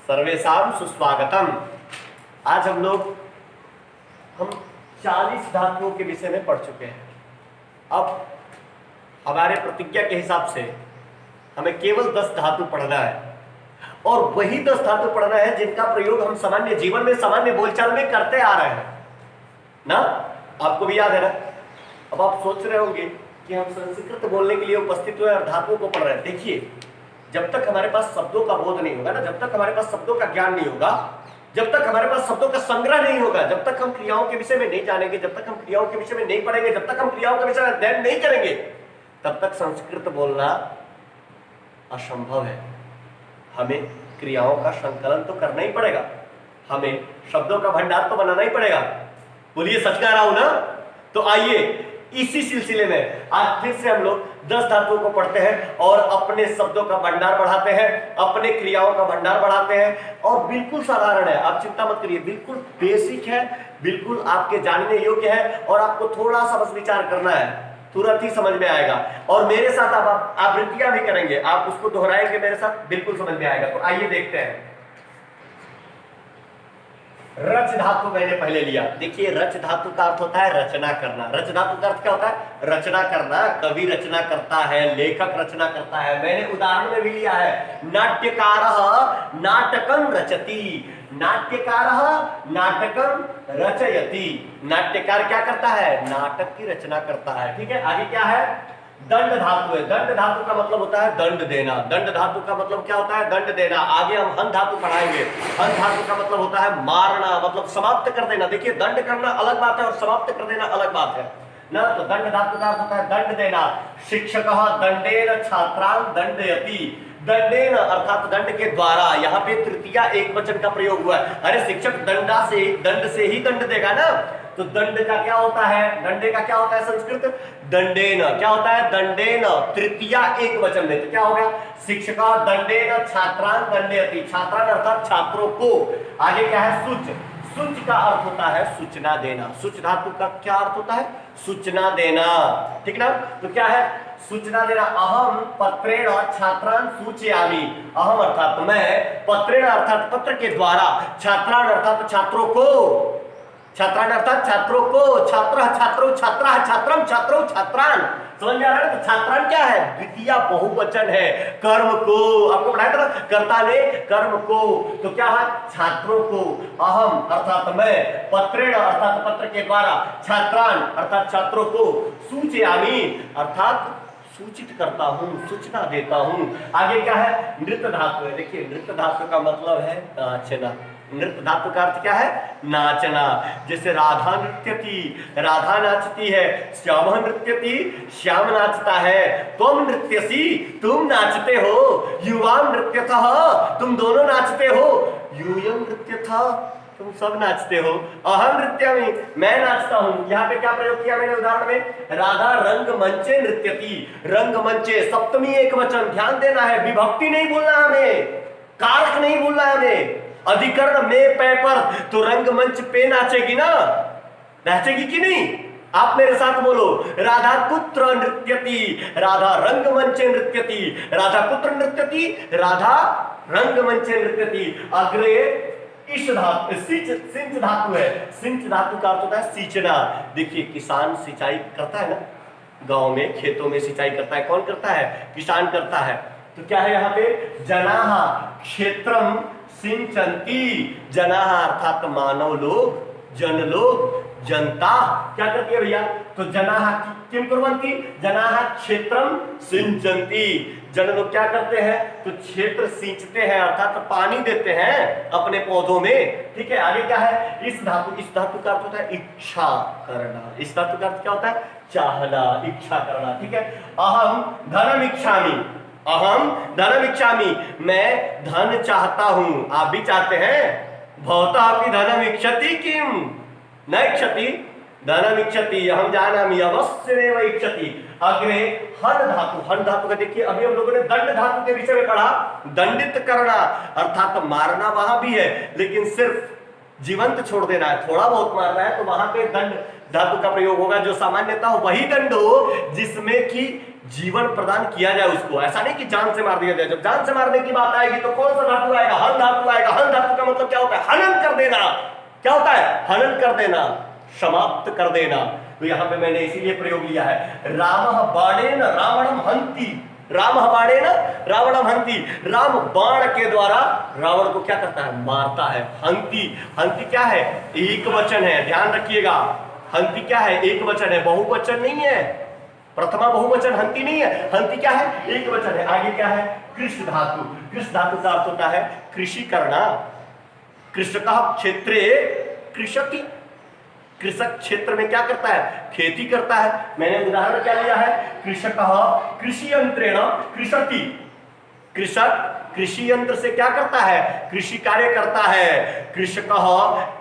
सर्वेषां सुस्वागतम। आज हम 40 धातुओं के विषय में पढ़ चुके हैं। अब हमारे प्रतिज्ञा के हिसाब से हमें केवल 10 धातु पढ़ना है, और वही 10 धातु पढ़ना है जिनका प्रयोग हम सामान्य जीवन में, सामान्य बोलचाल में करते आ रहे हैं ना। आपको भी याद है ना। अब आप सोच रहे होंगे कि हम संस्कृत बोलने के लिए उपस्थित हुए और धातुओं को पढ़ रहे हैं। देखिए, जब तक हमारे पास शब्दों का बोध नहीं होगा ना, जब तक हमारे पास शब्दों का ज्ञान नहीं होगा, जब तक हमारे पास शब्दों का संग्रह नहीं होगा, जब तक हम क्रियाओं के विषय में नहीं जानेंगे, जब तक हम क्रियाओं के विषय में नहीं पढ़ेंगे, जब तक हम क्रियाओं के विषय में अध्ययन नहीं करेंगे, तब तक संस्कृत बोलना असंभव है। हमें क्रियाओं का संकलन तो करना ही पड़ेगा, हमें शब्दों का भंडार तो बनाना ही पड़ेगा। बोलिए, सच कह रहा हूं ना। तो आइए इसी सिलसिले में आज फिर से हम लोग 10 धातुओं को पढ़ते हैं और अपने शब्दों का भंडार बढ़ाते हैं, अपने क्रियाओं का भंडार बढ़ाते हैं। और बिल्कुल साधारण है, आप चिंता मत करिए, बिल्कुल बेसिक है, बिल्कुल आपके जानने योग्य है, और आपको थोड़ा सा बस विचार करना है, तुरंत ही समझ में आएगा। और मेरे साथ आप आवृत्तियां भी करेंगे, आप उसको दोहराएंगे मेरे साथ, बिल्कुल समझ में आएगा। तो आइए देखते हैं। रच धातु मैंने पहले लिया। देखिए, रच धातु का अर्थ होता है रचना करना। रच धातु का अर्थ क्या होता है? रचना करना। कवि रचना करता है, लेखक रचना करता है। मैंने उदाहरण में भी लिया है, नाट्यकारः नाटकं रचति, नाट्यकारः नाटकं रचयति। नाट्यकार क्या करता है? नाटक की रचना करता है। ठीक है, आगे क्या है? दंड धातु है। दंड धातु का मतलब होता है दंड देना। दंड धातु का मतलब क्या होता है? दंड देना। आगे हम हन धातु पढ़ाएंगे। हन धातु का मतलब होता है मारना, मतलब समाप्त कर देना। देखिए, दंड करना अलग बात है और समाप्त कर देना अलग बात है ना। तो दंड धातु का अर्थ होता है दंड देना। शिक्षकः दंडेन छात्रान् दंडयति। दंडेन अर्थात दंड के द्वारा। यहाँ पे तृतीया एक वचन का प्रयोग हुआ है। अरे शिक्षक दंड से ही दंड देगा ना। तो दंड का क्या होता है? दंडे का क्या होता है संस्कृत? दंडेन। क्या होता है? दंडेन। तृतीया एक वचन में तो क्या हो गया? शिक्षका दंडेन छात्रान् दंडयति। छात्रान् अर्थात छात्रों को। आगे क्या है? सुच। सुच का अर्थ होता है सूचना देना। सुच धातु का क्या अर्थ होता है? सूचना देना। ठीक ना। तो क्या है? सूचना देना। अहम पत्रेण छात्रान् सूचयामि। अहम अर्थात मैं, पत्रेण अर्थात पत्र के द्वारा, छात्रान् अर्थात छात्रों को, छात्रान अर्थात छात्रों को, छात्र छात्रों छात्रा छात्रम छात्रों छात्रान। समझ में आ रहा है? तो छात्रान क्या है? द्वितीय बहुवचन है। कर्म को आपको पढ़ाया था ना, कर्ता ने कर्म को। तो क्या है? छात्रों को। अहम अर्थात मैं, पत्रेण अर्थात पत्र के द्वारा, छात्रान अर्थात छात्रों को, सूचयामि अर्थात सूचित करता हूं, सूचना देता हूं। आगे क्या है? नृत्य धातु है। देखिए, नृत्य धातु का मतलब है नाचना। नृत्य धातु का अर्थ क्या है? नाचना। जैसे राधा नृत्यति, राधा नाचती है। श्याम नृत्यति, श्याम नाचता है। तुम नृत्यसी, तुम नाचते हो। युवा नृत्यतः, तुम दोनों नाचते हो। यूयं नृत्यतः, तुम सब नाचते हो। अहम नृत्यामि, मैं नाचता हूं। यहाँ पे क्या प्रयोग किया मैंने उदाहरण में? राधा रंगमंचे नृत्यति। रंगमंचे सप्तमी एक वचन, ध्यान देना है, विभक्ति नहीं भूलना हमें, कारक नहीं भूलना हमें। अधिकरण में पे पर, तो रंगमंच पे नाचेगी ना, नाचेगी कि नहीं? आप मेरे साथ बोलो, राधा कुत्र नृत्यति, राधा रंगमंचे नृत्यति, राधा कुत्र नृत्यति, राधा रंगमंचे नृत्यति। अग्रे इस धातु सिंच धातु है। सिंच धातु का अर्थ होता है सींचना। देखिए, किसान सिंचाई करता है ना, गांव में खेतों में सिंचाई करता है। कौन करता है? किसान करता है। तो क्या है यहाँ पे? जनाः क्षेत्रम सिंचन्ति। जनाः अर्थात मानव लोग, जन लोग, जनता क्या करती है भैया? तो जनाः किम कुर्वन्ति? जनाः क्षेत्रम सिंचन्ति। जन लोग क्या करते हैं? तो क्षेत्र सींचते हैं, अर्थात पानी देते हैं अपने पौधों में। ठीक है, आगे क्या है? इस धातु का अर्थ होता है इच्छा करना। इस धातु का अर्थ क्या होता है? चाहना, इच्छा करना। ठीक है, अहम धनम इच्छामि, अहम धनम इच्छामि, मैं धन चाहता हूं। आप भी चाहते हैं? भवतः अपि धनम इच्छति किम न इच्छति? धनम इच्छति अहम जानामि, अवश्यमेव इच्छति। अग्रे हन धातु। हन धातु का देखिए, अभी हम लोगों ने दंड धातु के विषय में पढ़ा। दंडित करना अर्थात मारना वहां भी है, लेकिन सिर्फ जीवंत छोड़ देना है। थोड़ा बहुत मारना है तो वहां पे दंड धातु का प्रयोग होगा। जो सामान्यतः वही दंड हो जिसमें कि जीवन प्रदान किया जाए उसको, ऐसा नहीं कि जान से मार दिया जाए। जब जान से मारने की बात आएगी तो कौन सा धातु आएगा? हन धातु आएगा। हन धातु का मतलब क्या होता है? हनन कर देना। क्या होता है? हनन कर देना, समाप्त कर देना। तो यहां पे मैंने इसीलिए प्रयोग लिया है, रामः बाणेन रावणम हंति। रामः बाणेन रावणम हंति, राम बाण के द्वारा रावण को क्या करता है? मारता है। हंति, हंति क्या है? एक वचन है, ध्यान रखिएगा। हंति क्या है? एक वचन है, बहुवचन नहीं है। प्रथमा बहुवचन हंति नहीं है, हंति क्या है? एक वचन है। आगे क्या है? कृष धातु। कृष धातु का अर्थ होता है कृषि करना। कृषकः क्षेत्रे कृषति, कृषक क्षेत्र में क्या करता है? खेती करता है। मैंने उदाहरण क्या लिया है? कृषकः कृषि यंत्रेण कृषति। कृषक कृषि यंत्र से क्या करता है? कृषि कार्य करता है। कृषकः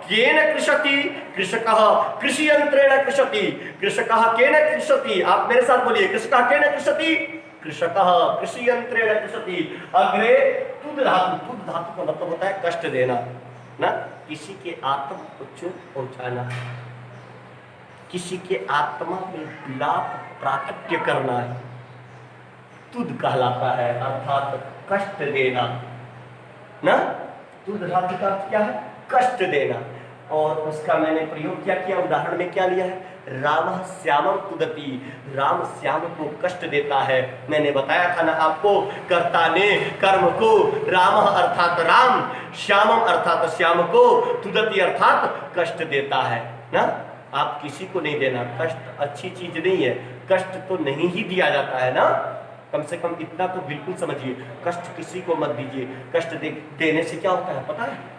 केन कृषति, कृषकः कृषि यंत्रेण कृषति। कृषकः केन कृषति, आप मेरे साथ बोलिए, कृषकः केन कृषति, कृषकः कृषि यंत्रेण कृषति। अग्रे तुद धातु। तुद धातु का मतलब होता है कष्ट देना ना, किसी के आत्मा को चोट पहुंचाना, किसी के आत्मा में विलाप प्राकट्य करना है, तुद कहलाता है, अर्थात कष्ट देना ना। तुद धातु का अर्थ क्या है? कष्ट देना। और उसका मैंने प्रयोग क्या किया? उदाहरण में क्या लिया है? रामः श्यामं तुदति, राम श्याम को कष्ट देता है। मैंने बताया था ना आपको, कर्ता ने कर्म को, रामः अर्थात राम, श्यामम अर्थात श्याम को, तुदति अर्थात कष्ट देता है ना। आप किसी को नहीं देना, कष्ट अच्छी चीज नहीं है, कष्ट तो नहीं ही दिया जाता है ना। कम से कम इतना तो बिल्कुल समझिए, कष्ट किसी को मत दीजिए। कष्ट देने से क्या होता है पता है?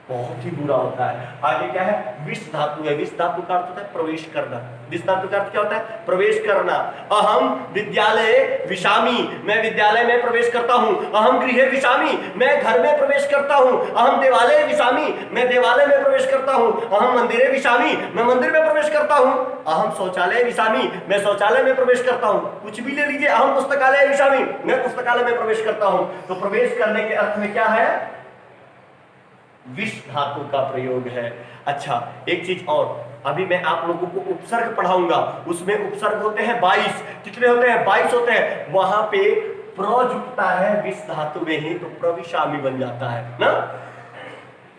बहुत ही बुरा होता है। आगे क्या है? विष धातु है। विष धातु का अर्थ होता है प्रवेश करना। विष धातु का अर्थ क्या होता है? प्रवेश करना। अहम विद्यालय विशामी, मैं विद्यालय में प्रवेश करता हूं। अहम गृहे विशामी, मैं घर में प्रवेश करता हूं। अहम देवालय विशामी, मैं देवालय में प्रवेश करता हूं। अहम मंदिरे विशामी, मैं मंदिर में प्रवेश करता हूं। अहम शौचालय विशामी, मैं शौचालय में प्रवेश करता हूं। कुछ भी ले लीजिए। अहम पुस्तकालय विशामी, मैं पुस्तकालय में प्रवेश करता हूं। तो प्रवेश करने के अर्थ में क्या है? विष धातु का प्रयोग है। अच्छा, एक चीज और, अभी मैं आप लोगों को उपसर्ग पढ़ाऊंगा, उसमें उपसर्ग होते हैं 22। कितने होते हैं? 22 होते हैं। वहां पे प्र जुटता है विष धातु में ही, तो प्रविशामी बन जाता है ना।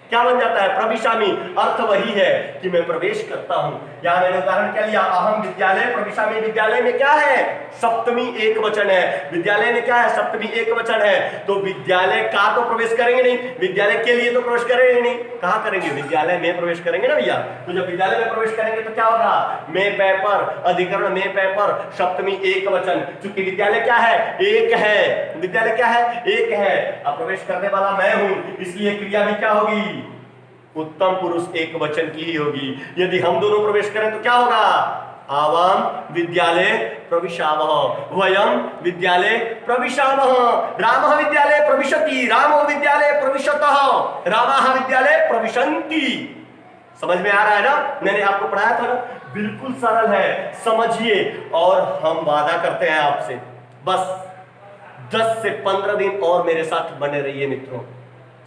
क्या बन जाता है? प्रविशामी। अर्थ वही है कि मैं प्रवेश करता हूं। यहां मैंने उदाहरण क्या लिया? अहम विद्यालय प्रविशामी। विद्यालय में क्या है? सप्तमी एक वचन है। विद्यालय में क्या है? सप्तमी एक वचन है। तो विद्यालय का तो प्रवेश करेंगे नहीं, विद्यालय के लिए तो प्रवेश करेंगे नहीं। कहां करेंगे? विद्यालय में प्रवेश करेंगे ना भैया। तो जब विद्यालय में प्रवेश करेंगे तो क्या होगा? में पै पर, अधिकरण में पै पर, सप्तमी एक वचन। क्योंकि विद्यालय क्या है? एक है। विद्यालय क्या है? एक है। अब प्रवेश करने वाला मैं हूं, इसलिए क्रिया भी क्या होगी? उत्तम पुरुष एक वचन की ही होगी। यदि हम दोनों प्रवेश करें तो क्या होगा? आवाम विद्यालय प्रविशामः, वयम विद्यालय प्रविशामः। रामः विद्यालय प्रविशति, रामो विद्यालय प्रविशतः, रामाः विद्यालय प्रविशन्ति। समझ में आ रहा है ना? मैंने आपको पढ़ाया था ना, बिल्कुल सरल है, समझिए। और हम वादा करते हैं आपसे, बस 10 से 15 दिन और मेरे साथ बने रहिए मित्रों।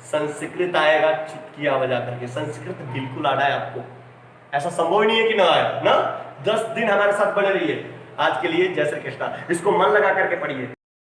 संस्कृत आएगा चुटकियां बजा करके। संस्कृत बिल्कुल आना है आपको, ऐसा संभव ही नहीं है कि ना आए ना। 10 दिन हमारे साथ बने रहिए। आज के लिए जय श्री कृष्णा। इसको मन लगा करके पढ़िए।